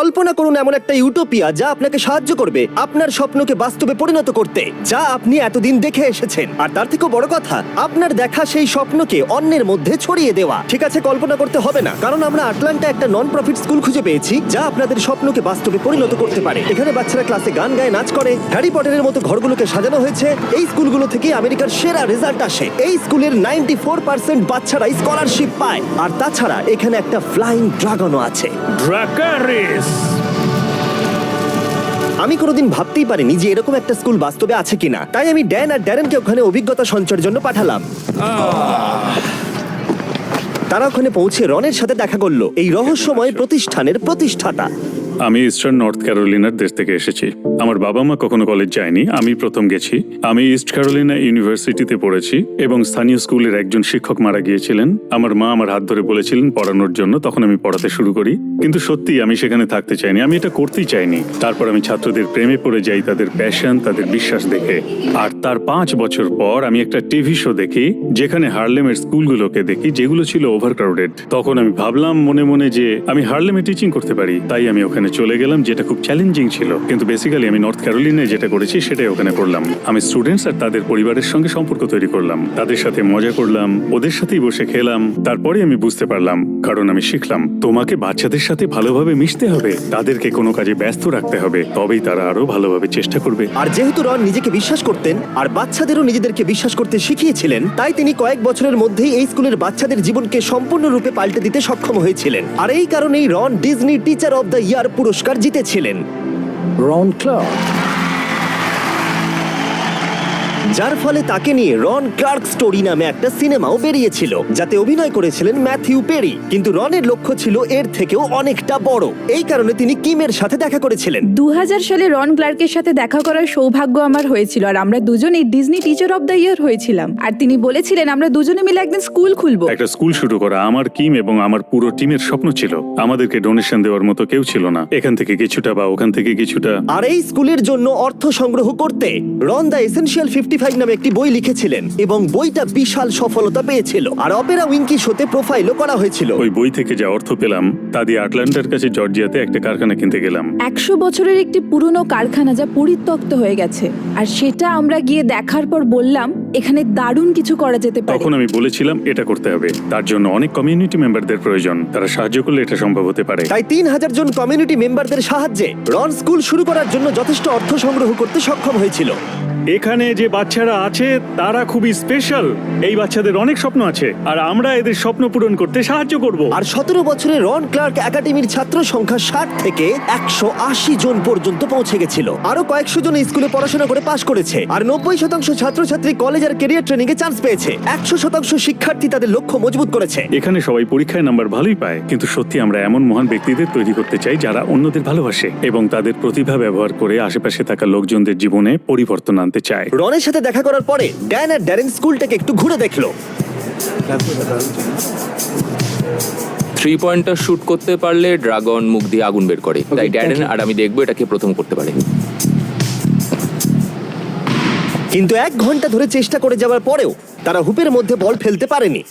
কল্পনা করুন এমন একটা ইউটোপিয়া যা আপনাকে সাহায্য করবে আপনার স্বপ্নকে বাস্তবে পরিণত করতে, যা আপনি এতদিন দেখে এসেছেন। আর তার থেকেও বড় কথা, আপনার দেখা সেই স্বপ্নকে অন্যের মধ্যে ছড়িয়ে দেওয়া। ঠিক আছে, কল্পনা করতে হবে না, কারণ আমরা আটলান্টা একটা নন প্রফিট স্কুল খুঁজে পেয়েছি যা আপনাদের স্বপ্নকে বাস্তবে পরিণত করতে পারে। এখানে বাচ্চারা ক্লাসে গান গায়, নাচ করে, হ্যারি পটারের মতো ঘরগুলোকে সাজানো হয়েছে। এই স্কুলগুলো থেকে আমেরিকার সেরা রেজাল্ট আসে। এই স্কুলের 94% বাচ্চারা স্কলারশিপ পায়। আর তাছাড়া এখানে একটা ফ্লাইং ড্রাগনও আছে। ড্রাকারিস। আমি কোনোদিন ভাবতেই পারিনি যে এরকম একটা স্কুল বাস্তবে আছে কিনা, তাই আমি ড্যান আর ড্যারেনকে ওখানে অভিজ্ঞতা সঞ্চয়ের জন্য পাঠালাম। তারা ওখানে পৌঁছে রনের সাথে দেখা করলো, এই রহস্যময় প্রতিষ্ঠানের প্রতিষ্ঠাতা। আমি ইস্টার্ন নর্থ ক্যারোলিনার দেশ থেকে এসেছি। আমার বাবা মা কখনো কলেজ যায়নি, আমি প্রথম গেছি। আমি ইস্ট ক্যারোলিনা ইউনিভার্সিটিতে পড়েছি এবং স্থানীয় স্কুলের একজন শিক্ষক মারা গিয়েছিলেন। আমার মা আমার হাত ধরে বলেছিলেন পড়ানোর জন্য, তখন আমি পড়াতে শুরু করি। কিন্তু সত্যি আমি সেখানে থাকতে চাইনি, আমি এটা করতেই চাইনি। তারপর আমি ছাত্রদের প্রেমে পড়ে যাই, তাদের প্যাশন, তাদের বিশ্বাস দেখে। আর তার 5 বছর পর আমি একটা টিভি শো দেখি যেখানে হার্লেমের স্কুলগুলোকে দেখি যেগুলো ছিল ওভারক্রাউডেড। তখন আমি ভাবলাম মনে মনে যে আমি হার্লেমে টিচিং করতে পারি, তাই আমি ওখানে চলে গেলাম, যেটা খুব চ্যালেঞ্জিং ছিল। কিন্তু বেসিক্যালি আমি নর্থ ক্যারোলিনায় যেটা করেছি সেটাই ওখানে করলাম। আমি স্টুডেন্টস আর তাদের পরিবারের সঙ্গে সম্পর্ক তৈরি করলাম, তাদের সাথে মজা করলাম, ওদের সাথেই বসে খেলাম। তারপরে আমি বুঝতে পারলাম, কারণ আমি শিখলাম তোমাকে বাচ্চাদের সাথে ভালোভাবে মিশতে হবে, তাদেরকে কোনো কাজে ব্যস্ত রাখতে হবে, তবেই তারা আরো ভালোভাবে চেষ্টা করবে। আর যেহেতু রন নিজেকে বিশ্বাস করতেন আর বাচ্চাদেরও নিজেদেরকে বিশ্বাস করতে শিখিয়েছিলেন, তাই তিনি কয়েক বছরের মধ্যেই এই স্কুলের বাচ্চাদের জীবনকে সম্পূর্ণরূপে পাল্টে দিতে সক্ষম হয়েছিলেন। আর এই কারণেই Ron Disney teacher of the year পুরস্কার জিতেছিলেন। রন ক্লার্ক, যার ফলে তাকে নিয়ে রন ক্লার্ক স্টোরি নামে একটা সিনেমাও বেরিয়েছিল, যাতে অভিনয় করেছিলেন ম্যাথিউ পেরি। কিন্তু রনের লক্ষ্য ছিল এর থেকেও অনেকটা বড়। এই কারণে তিনি কিমের সাথে দেখা করেছিলেন। 2000 সালে রন ক্লার্কের সাথে দেখা করার সৌভাগ্য আমার হয়েছিল, আর আমরা দুজনেই ডিজনি টিচার অব দ্য ইয়ার হয়েছিলাম। আর তিনি বলেছিলেন আমরা দুজনে মিলে একদিন স্কুল খুলবো। একটা স্কুল শুরু করা আমার কিম এবং আমার পুরো টিমের স্বপ্ন ছিল। আমাদেরকে ডোনেশন দেওয়ার মতো কেউ ছিল না, এখান থেকে কিছুটা বা ওখান থেকে কিছুটা। আর এই স্কুলের জন্য অর্থ সংগ্রহ করতে রন দ্য এসেনশিয়াল 55 নামে একটি বই লিখেছিলেন এবং বইটা বিশাল সফলতা পেয়েছিল। আর অপেরা উইঙ্কি শোতে প্রোফাইলও করা হয়েছিল। ওই বই থেকে যা অর্থ পেলাম তা দিয়ে আটলান্টার কাছে জর্জিয়াতে একটা কারখানা কিনতে গেলাম। 100 বছরের একটি পুরনো কারখানা যা পরিত্যক্ত হয়ে গেছে, আর সেটা আমরা গিয়ে দেখার পর বললাম এখানে দারুণ কিছু করা যেতে পারে। তখন আমি বলেছিলাম এটা করতে হবে, তার জন্য অনেক কমিউনিটি মেম্বারদের প্রয়োজন, তারা সাহায্য করলে এটা সম্ভব হতে পারে। তাই 3000 জন কমিউনিটি মেম্বারদের সাহায্যে রন স্কুল শুরু করার জন্য যথেষ্ট অর্থ সংগ্রহ করতে সক্ষম হয়েছিল। এখানে যে বাচ্চারা আছে তারা খুবই স্পেশাল। এই বাচ্চাদের অনেক স্বপ্ন আছে আর আমরা এদের স্বপ্ন পূরণ করতে সাহায্য করব। আর 17 বছরে রন ক্লার্ক একাডেমির ছাত্র সংখ্যা 60 থেকে 180 জন পর্যন্ত পৌঁছে গেছিল। আরো কয়েকশো জন স্কুলে পড়াশোনা করে পাশ করেছে, আর 90% ছাত্রছাত্রী কলেজ আর ক্যারিয়ার ট্রেনিং এ চান্স পেয়েছে। 100% শিক্ষার্থী তাদের লক্ষ্য মজবুত করেছে। এখানে সবাই পরীক্ষায় নাম্বার ভালোই পায়, কিন্তু সত্যি আমরা এমন মহান ব্যক্তিদের তৈরি করতে চাই যারা অন্যদের ভালোবাসে এবং তাদের প্রতিভা ব্যবহার করে আশেপাশে থাকা লোকজনদের জীবনে পরিবর্তন আনতে চায়। রনের সাথে দেখা করার পরে ড্যান আর ড্যারেন স্কুলটাকে একটু ঘুরে দেখলো। 3 পয়েন্টার শুট করতে পারলে ড্রাগন মুখ দিয়ে আগুন বের করে, তাই ড্যারেন আর আমি দেখবো এটাকে প্রথম করতে পারে। কিন্তু 1 ঘন্টা ধরে চেষ্টা করে যাওয়ার পরেও তারা হুপের মধ্যে বল ফেলতে পারেনি।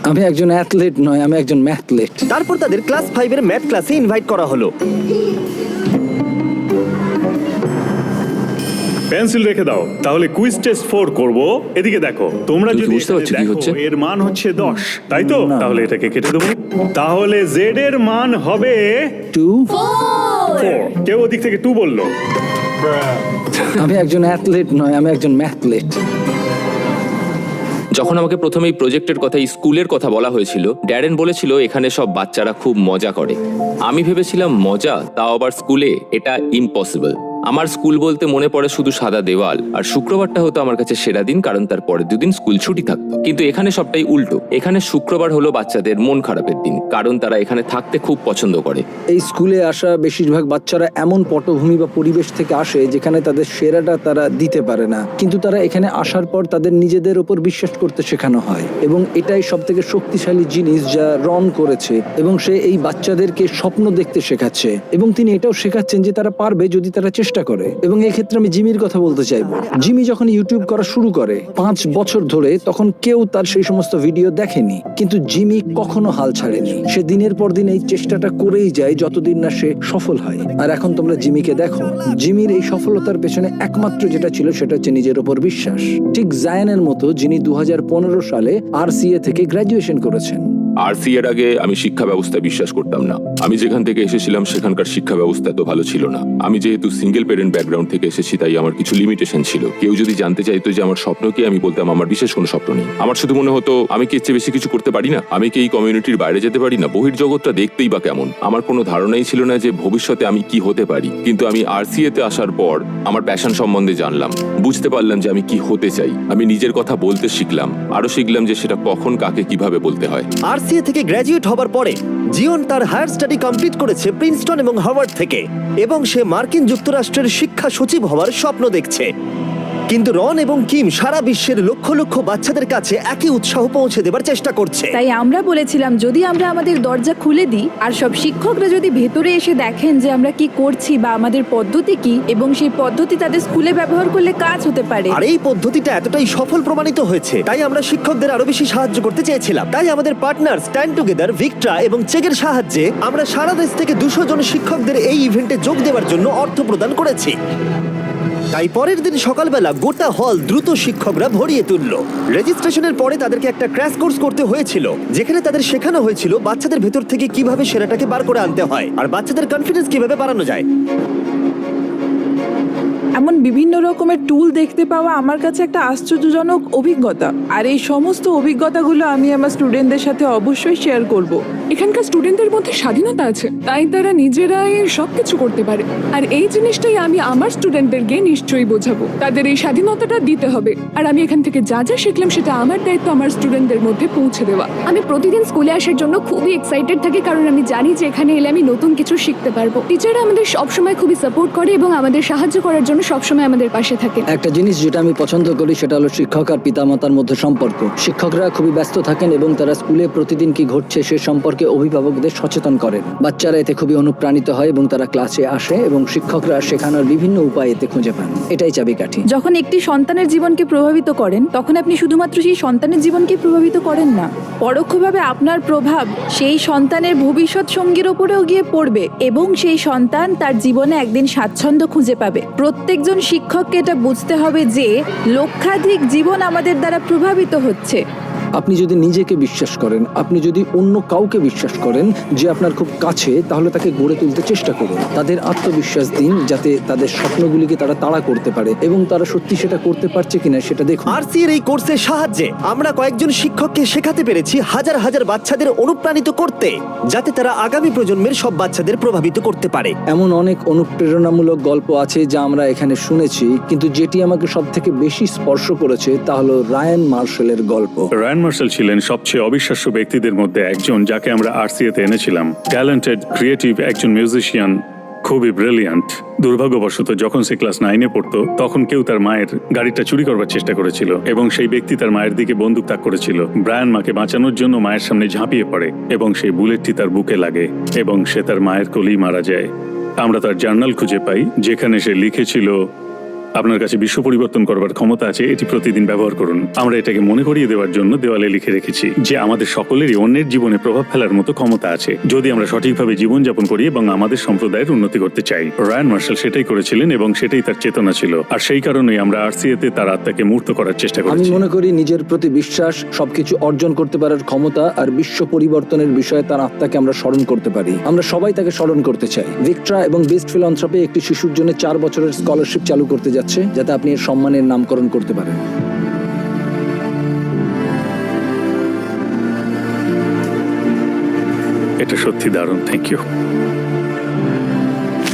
আমি একজন অ্যাথলেট নয়, আমি একজন ম্যাথলেট। তারপর তাদের ক্লাস 5 এর ম্যাথ ক্লাসে ইনভাইট করা হলো। পেন্সিল রেখে দাও, তাহলে কুইজ টেস্ট 4 করব। এদিকে দেখো, তোমরা তুমি যদি বুঝতে পারছো কি দেখো, হচ্ছে? এর মান হচ্ছে 10, তাই তো? তাহলে এটাকে কেটে দেবো। তাহলে জেড এর মান হবে 2 4। কেউ ওদিক থেকে 2 বললো। আমি একজন অ্যাথলেট নয়, আমি একজন ম্যাথলেট। যখন আমাকে প্রথমে এই প্রজেক্টের কথা, এই স্কুলের কথা বলা হয়েছিল, ড্যারেন বলেছিল এখানে সব বাচ্চারা খুব মজা করে। আমি ভেবেছিলাম মজা, তাও আবার স্কুলে, এটা ইম্পসিবল। আমার স্কুল বলতে মনে পড়ে শুধু সাদা দেওয়াল, আর শুক্রবারটা হতো আমার কাছে সেরা দিন, কারণ তার পরের 2 দিন স্কুল ছুটি থাকতো। কিন্তু এখানে সবটাই উল্টো। এখানে শুক্রবার হলো বাচ্চাদের মন খারাপের দিন, কারণ তারা এখানে থাকতে খুব পছন্দ করে। এই স্কুলে আসা বেশিরভাগ বাচ্চারা এমন পটভূমি বা পরিবেশ থেকে আসে যেখানে তাদের সেরাটা তারা দিতে পারে না, কিন্তু তারা এখানে আসার পর তাদের নিজেদের উপর বিশ্বাস করতে শেখানো হয়। এবং এটাই সব থেকে শক্তিশালী জিনিস যা রন করেছে, এবং সে এই বাচ্চাদেরকে স্বপ্ন দেখতে শেখাচ্ছে, এবং তিনি এটাও শেখাচ্ছেন যে তারা পারবে যদি তারা চেষ্টা চেষ্টা করে। এবং এই ক্ষেত্রে আমি জিমির কথা বলতে চাইবো। জিমি যখন ইউটিউব করা শুরু করে 5 বছর ধরে, তখন কেউ তার সেই সমস্ত ভিডিও দেখেনি, কিন্তু জিমি কখনো হাল ছাড়েনি। সে দিনের পর দিন এই চেষ্টাটা করেই যায় যতদিন না সে সফল হয়। আর এখন তোমরা জিমিকে দেখো, জিমির এই সফলতার পেছনে একমাত্র যেটা ছিল সেটা হচ্ছে নিজের উপর বিশ্বাস। ঠিক জায়ানের মতো, যিনি 2015 সালে RCA থেকে গ্র্যাজুয়েশন করেছেন। আরসি এর আগে আমি শিক্ষা ব্যবস্থায় বিশ্বাস করতাম না। আমি যেখান থেকে এসেছিলাম সেখানকার শিক্ষা ব্যবস্থা তো ভালো ছিল না। আমি যেহেতু সিঙ্গেল প্যারেন্ট ব্যাকগ্রাউন্ড থেকে এসেছি, তাই আমার কিছু লিমিটেশন ছিল। কেউ যদি জানতে চাইতো যে আমার স্বপ্ন কি, আমি বলতাম আমার বিশেষ কোনো স্বপ্ন নেই। আমার শুধু মনে হতো আমি কি এর চেয়ে বেশি কিছু করতে পারি না, আমি কি এই কমিউনিটির বাইরে যেতে পারি না, বহির্জগৎটা দেখতেই বা কেমন। আমার কোনো ধারণাই ছিল না যে ভবিষ্যতে আমি কি হতে পারি। কিন্তু আমি RCA তে আসার পর আমার প্যাশন সম্বন্ধে জানলাম, বুঝতে পারলাম যে আমি কি হতে চাই। আমি নিজের কথা বলতে শিখলাম, আরো শিখলাম যে সেটা কখন কাকে কিভাবে বলতে হয়। RCA থেকে গ্র্যাজুয়েট হবার পরে জিওন তার হায়ার স্টাডি কমপ্লিট করেছে প্রিন্সটন এবং হার্ভার্ড থেকে, এবং সে মার্কিন যুক্তরাষ্ট্রের শিক্ষা সচিব হওয়ার স্বপ্ন দেখছে। কিন্তু রন এবং কিম সারা বিশ্বের লক্ষ লক্ষ বাচ্চাদের কাছে একই উৎসাহ পৌঁছে দেবার চেষ্টা করছে। তাই আমরা বলেছিলাম, যদি আমরা আমাদের দরজা খুলে দিই আর সব শিক্ষকরা যদি ভেতরে এসে দেখেন যে আমরা কি করছি বা আমাদের পদ্ধতি কি, এবং সেই পদ্ধতি তাদের স্কুলে ব্যবহার করলে কাজ হতে পারে। আর এই পদ্ধতিটা এতটাই সফল প্রমাণিত হয়েছে, তাই আমরা শিক্ষকদের আরো বেশি সাহায্য করতে চেয়েছিলাম। তাই আমাদের পার্টনার স্ট্যান্ড টুগেদার, ভিক্টরা এবং চেকের সাহায্যে আমরা সারা দেশ থেকে 200 জন শিক্ষকদের এই ইভেন্টে যোগ দেওয়ার জন্য অর্থ প্রদান করেছি। তাই পরের দিন সকালবেলা গোটা হল দ্রুত শিক্ষকরা ভরিয়ে তুলল। রেজিস্ট্রেশনের পরে তাদেরকে একটা ক্র্যাশ কোর্স করতে হয়েছিল, যেখানে তাদের শেখানো হয়েছিল বাচ্চাদের ভেতর থেকে কিভাবে সেরাটাকে বার করে আনতে হয় আর বাচ্চাদের কনফিডেন্স কিভাবে বাড়ানো যায়। এমন বিভিন্ন রকমের টুল দেখতে পাওয়া আমার কাছে একটা আশ্চর্যজনক অভিজ্ঞতা। আর এই সমস্ত অভিজ্ঞতাগুলো আমি আমার স্টুডেন্টদের সাথে অবশ্যই শেয়ার করব। এখানকার স্টুডেন্টদের মধ্যে স্বাধীনতা আছে, তাই তারা নিজেরাই সবকিছু করতে পারে। আর এই জিনিসটাই আমি আমার স্টুডেন্টদেরকে নিশ্চয়ই বোঝাবো, তাদের এই স্বাধীনতাটা দিতে হবে। আর আমি এখান থেকে যা যা শিখলাম সেটা আমার দায়িত্ব আমার স্টুডেন্টদের মধ্যে পৌঁছে দেওয়া। আমি প্রতিদিন স্কুলে আসার জন্য খুবই এক্সাইটেড থাকি, কারণ আমি জানি যে এখানে এলে আমি নতুন কিছু শিখতে পারবো। টিচাররা আমাদের সবসময় খুবই সাপোর্ট করে এবং আমাদের সাহায্য করার জন্য সবসময় আমাদের পাশে থাকে। একটা জিনিস যেটা আমি পছন্দ করি সেটা হলো শিক্ষক আর পিতামাতার মধ্যে সম্পর্ক। শিক্ষকরা খুবই ব্যস্ত থাকেন এবং তারা স্কুলে প্রতিদিন কি ঘটছে সে সম্পর্কে অভিভাবকদের সচেতন করেন। বাচ্চারা এতে খুবই অনুপ্রাণিত হয় এবং তারা ক্লাসে আসে এবং শিক্ষকরা শেখানোর বিভিন্ন উপায় এতে খুঁজে পান। এটাই চাবিকাঠি। যখন একটি সন্তানের জীবনকে প্রভাবিত করেন, তখন আপনি শুধুমাত্র সেই সন্তানের জীবনকে প্রভাবিত করেন না, পরোক্ষভাবে আপনার প্রভাব সেই সন্তানের ভবিষ্যৎ সঙ্গীর ওপরেও গিয়ে পড়বে এবং সেই সন্তান তার জীবনে একদিন স্বাচ্ছন্দ্য খুঁজে পাবে। প্রত্যেকজন শিক্ষককে এটা বুঝতে হবে যে লক্ষাধিক জীবন আমাদের দ্বারা প্রভাবিত হচ্ছে। আপনি যদি নিজেকে বিশ্বাস করেন, আপনি যদি অন্য কাউকে বিশ্বাস করেন যে আপনার খুব কাছে, তাহলে তাকে গড়ে তুলতে চেষ্টা করুন। তাদের আত্মবিশ্বাস দিন যাতে তাদের স্বপ্নগুলিকে তারা তাড়া করতে পারে এবং তারা সত্যি সেটা করতে পারছে কিনা সেটা দেখুন। RCA এর এই কোর্সের সাহায্যে আমরা কয়েকজন শিক্ষককে শেখাতে পেরেছি হাজার হাজার বাচ্চাদের অনুপ্রাণিত করতে, যাতে তারা আগামী প্রজন্মের সব বাচ্চাদের প্রভাবিত করতে পারে। এমন অনেক অনুপ্রেরণামূলক গল্প আছে যা আমরা এখানে শুনেছি, কিন্তু যেটি আমাকে সব থেকে বেশি স্পর্শ করেছে তা হলো রায়ান মার্শালের গল্প। রায়ান মার্শাল ছিলেন সবচেয়ে অবিশ্বাস্য ব্যক্তিদের মধ্যে একজন, যাকে আমরা RCA তে এনেছিলাম। ট্যালেন্টেড, ক্রিয়েটিভ একজন মিউজিশিয়ান, খুবই ব্রিলিয়ান্ট। দুর্ভাগ্যবশত যখন সে ক্লাস 9-এ পড়তো, তখন কেউ তার মায়ের গাড়িটা চুরি করবার চেষ্টা করেছিল এবং সেই ব্যক্তি তার মায়ের দিকে বন্দুক তাক করেছিল। ব্রায়ান মাকে বাঁচানোর জন্য মায়ের সামনে ঝাঁপিয়ে পড়ে এবং সেই বুলেটটি তার বুকে লাগে এবং সে তার মায়ের কোলেই মারা যায়। আমরা তার জার্নাল খুঁজে পাই যেখানে সে লিখেছিল, আপনার কাছে বিশ্ব পরিবর্তন করবার ক্ষমতা আছে, এটি প্রতিদিন ব্যবহার করুন। আমরা এটাকে মনে করিয়ে দেওয়ার জন্য দেওয়ালে লিখে রেখেছি যে আমাদের সকলেরই অন্যের জীবনে প্রভাব ফেলার মতো ক্ষমতা আছে, যদি আমরা সঠিকভাবে জীবনযাপন করি এবং আমাদের সম্প্রদায়ের উন্নতি করতে চাই। রায়ান মার্শাল সেটাই করেছিলেন এবং সেটাই তার চেতনা ছিল। আর সেই কারণেই আমরা RCA তে তার আত্মাকে মূর্ত করার চেষ্টা আমি করেছি। মনে করি নিজের প্রতি বিশ্বাস, সবকিছু অর্জন করতে পারার ক্ষমতা আর বিশ্ব পরিবর্তনের বিষয়ে তার আত্মাকে আমরা স্মরণ করতে পারি। আমরা সবাই তাকে স্মরণ করতে চাই। ভিক্টরা এবং বেস্ট ফিলান্থ্রপি একটি শিশুর জন্য 4 বছরের স্কলারশিপ চালু করতে যাচ্ছে, যাতে আপনি এর সম্মানের নামকরণ করতে পারেন। এটা সত্যি দারুণ, থ্যাংক ইউ।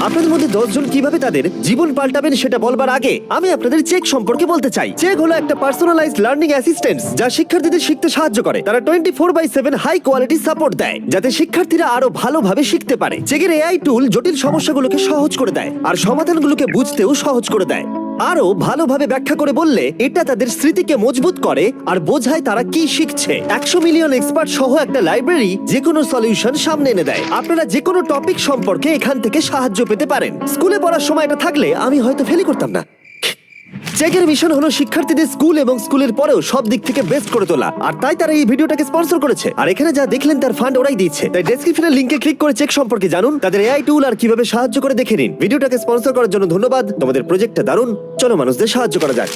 আপনাদের মধ্যে 10 জন কিভাবে তাদের জীবন পাল্টাবেন সেটা বলবার আগে আমি আপনাদের চেক সম্পর্কে বলতে চাই। চেক হলো একটা পার্সোনালাইজড লার্নিং অ্যাসিস্ট্যান্ট যা শিক্ষার্থীদের শিখতে সাহায্য করে। তারা 24/7 হাই কোয়ালিটি সাপোর্ট দেয় যাতে শিক্ষার্থীরা আরো ভালোভাবে শিখতে পারে। চেকের AI টুল জটিল সমস্যাগুলোকে সহজ করে দেয় আর সমাধানগুলোকে বুঝতেও সহজ করে দেয়। আরো ভালোভাবে ব্যাখ্যা করে বললে এটা তাদের স্মৃতিকে মজবুত করে আর বোঝায় তারা কি শিখছে। 100 মিলিয়ন এক্সপার্ট সহ একটা লাইব্রেরি যে কোনো সলিউশন সামনে এনে দেয়। আপনারা যে কোনো টপিক সম্পর্কে এখান থেকে সাহায্য পেতে পারেন। স্কুলে পড়ার সময় এটা থাকলে আমি হয়তো ফেলই করতাম না। চেকের মিশন হলো শিক্ষার্থীদের স্কুল এবং স্কুলের পরেও সব দিক থেকে বেস্ট করে তোলা, আর তাই তারা এই ভিডিওটাকে স্পন্সর করেছে। আর এখানে যা দেখলেন তার ফান্ড ওরাই দিচ্ছে। তাই ডেসক্রিপশনের লিংকে ক্লিক করে চেক সম্পর্কে জানুন, তাদের এআই টুল আর কিভাবে সাহায্য করে দেখে নিন। ভিডিওটাকে স্পন্সর করার জন্য ধন্যবাদ। তোমাদের প্রজেক্টটা দারুণ, চলো মানুষদের সাহায্য করা যাক।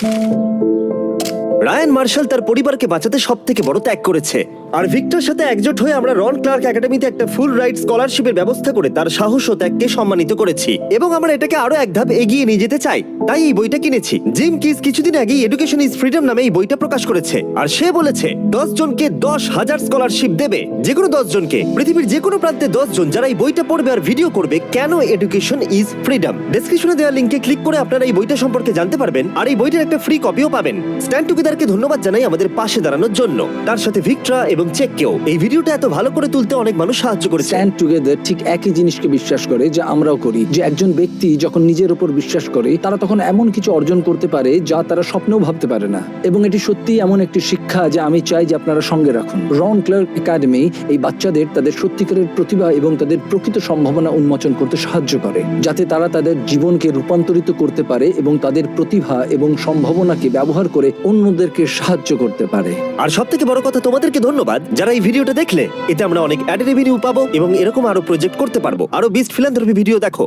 রায়ান মার্শাল তার পরিবারকে বাঁচাতে সব থেকে বড় ত্যাগ করেছে, আর ভিক্টর সাথে একজোট হয়ে আমরা রন ক্লার্ক একাডেমিতে একটা ফুল রাইট স্কলারশিপের ব্যবস্থা করে তার সাহস ও ত্যাগকে সম্মানিত করেছি, এবং আমরা এটাকে আরো এক ধাপ এগিয়ে নিয়ে যেতে চাই। তাই এই বইটা কিনেছি। জিম কিস কিছুদিন আগে এডুকেশন ইজ ফ্রিডম নামে এই বইটা প্রকাশ করেছে, আর সে বলেছে 10 জনকে 10,000 স্কলারশিপ দেবে। যে কোনো 10 জনকে, পৃথিবীর যে কোনো প্রান্তে 10 জন যারা এই বইটা পড়বে আর ভিডিও করবে কেন এডুকেশন ইজ ফ্রিডম। ডেসক্রিপশনে দেওয়া লিংকে ক্লিক করে আপনারা এই বইটা সম্পর্কে জানতে পারবেন, আর এই বইটার একটা ফ্রি কপিও পাবেন। স্ট্যান্ড টুগেদারকে ধন্যবাদ জানাই আমাদের পাশে দাঁড়ানোর জন্য, তার সাথে ভিক্টরা এবং চেককেও। এই ভিডিওটা এত ভালো করে তুলতে অনেক মানুষ সাহায্য করেছে। স্ট্যান্ড টুগেদার ঠিক একই জিনিসকে বিশ্বাস করে যা আমরাও করি, যে একজন ব্যক্তি যখন নিজের উপর বিশ্বাস করে তারা তখন এমন কিছু অর্জন করতে পারে যা তারা স্বপ্নেও ভাবতে পারে না। এবং এটি সত্যি এমন একটি শিক্ষা যা আমি চাই যে আপনারা সঙ্গে রাখুন। রন ক্লার্ক একাডেমি এই বাচ্চাদের তাদের সত্যিকারের প্রতিভা এবং তাদের প্রকৃত সম্ভাবনা উন্মোচন করতে সাহায্য করে, যাতে তারা তাদের জীবনকে রূপান্তরিত করতে পারে এবং তাদের প্রতিভা এবং সম্ভাবনাকে ব্যবহার করে অন্যদেরকে সাহায্য করতে পারে। আর সব থেকে বড় কথা, তোমাদেরকে ধন্যবাদ যারা এই ভিডিওটা দেখলে। এতে আমরা অনেক অ্যাড রেভিনিউ পাবো এবং এরকম আরো প্রজেক্ট করতে পারবো। আরো বিস্ট ফিলান্থ্রপি ভিডিও দেখো।